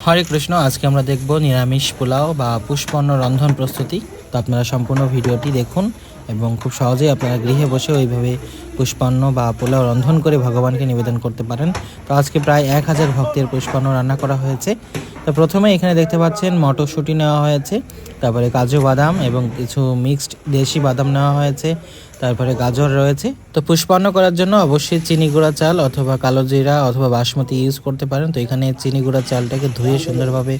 হরে কৃষ্ণ। আজকে আমরা দেখব নিরামিষ পোলাও বা পুষ্পান্ন রন্ধন প্রস্তুতি। তো আপনারা সম্পূর্ণ ভিডিওটি দেখুন এবং খুব সহজেই আপনারা গৃহে বসে ওইভাবে পুষ্পান্ন বা পোলাও রন্ধন করে ভগবানকে নিবেদন করতে পারেন। তো আজকে প্রায় 1000 ভক্তের পুষ্পান্ন রান্না করা হয়েছে। তো প্রথমে এখানে দেখতে পাচ্ছেন মটরশুঁটি নেওয়া হয়েছে, তারপরে কাজু বাদাম এবং কিছু মিক্সড দেশি বাদাম নেওয়া হয়েছে, তারপরে গাজর রয়েছে। তো পুষ্পান্ন করার জন্য অবশ্যই চিনি গুঁড়া চাল অথবা কালো জিরা অথবা বাসমতি ইউজ করতে পারেন। তো এখানে চিনি গুঁড়া চালটাকে ধুয়ে সুন্দরভাবে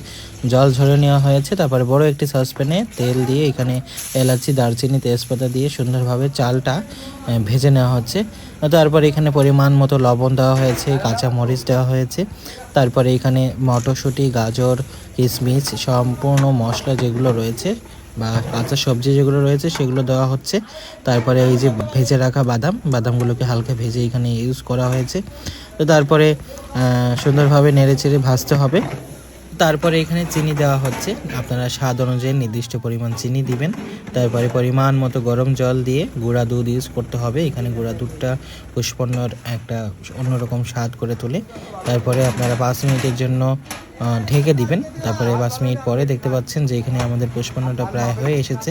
জল ঝরে নেওয়া হয়েছে। তারপরে বড় একটি সসপ্যানে তেল দিয়ে এখানে এলাচি, দারচিনি, তেজপাতা দিয়ে সুন্দরভাবে চালটা ভেজে নেওয়া হচ্ছে। তারপরে এখানে পরিমাণ মতো লবণ দেওয়া হয়েছে, কাঁচা মরিচ দেওয়া হয়েছে। তারপরে এখানে মটরশুঁটি, গাজর, কিশমিশ সম্পূর্ণ মশলা যেগুলো রয়েছে বা কাঁচা সবজি যেগুলো রয়েছে সেগুলো দেওয়া হচ্ছে। তারপরে এই যে ভেজে রাখা বাদামগুলোকে হালকা ভেজে এখানে ইউজ করা হয়েছে। তো তারপরে সুন্দরভাবে নেড়েচেড়ে ভাজতে হবে। তারপরে এখানে চিনি দেওয়া হচ্ছে, আপনারা স্বাদ অনুযায়ী নির্দিষ্ট পরিমাণ চিনি দিবেন। তারপরে পরিমাণ মতো গরম জল দিয়ে গুঁড়া দুধ ইউজ করতে হবে। এখানে গুঁড়া দুধটা পুষ্পান্নর একটা অন্যরকম স্বাদ করে তোলে। তারপরে আপনারা 5 মিনিটের জন্য ঢেকে দিবেন। তারপরে 5 মিনিট পরে দেখতে পাচ্ছেন যে এখানে আমাদের পুষ্পান্নটা প্রায় হয়ে এসেছে।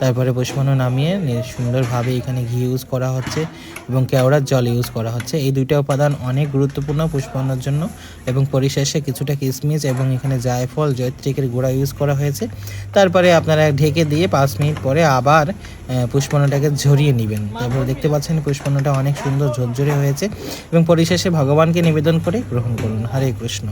তারপরে পুষ্পান্ন নামিয়ে সুন্দরভাবে এখানে ঘি ইউজ করা হচ্ছে এবং কেওড়ার জল ইউজ করা হচ্ছে। এই দুইটা উপাদান অনেক গুরুত্বপূর্ণ পুষ্পান্নর জন্য। এবং পরিশেষে কিছুটা কিশমিশ এবং এখানে জায়ফল, জয়ত্রীকের গুঁড়া ইউজ করা হয়েছে। তারপরে আপনারা ঢেকে দিয়ে 5 মিনিট পরে আবার পুষ্পান্নটাকে ঝরিয়ে নেবেন। তারপরে দেখতে পাচ্ছেন পুষ্পান্নটা অনেক সুন্দর ঝরঝরে হয়েছে এবং পরিশেষে ভগবানকে নিবেদন করে গ্রহণ করুন। হরে কৃষ্ণ।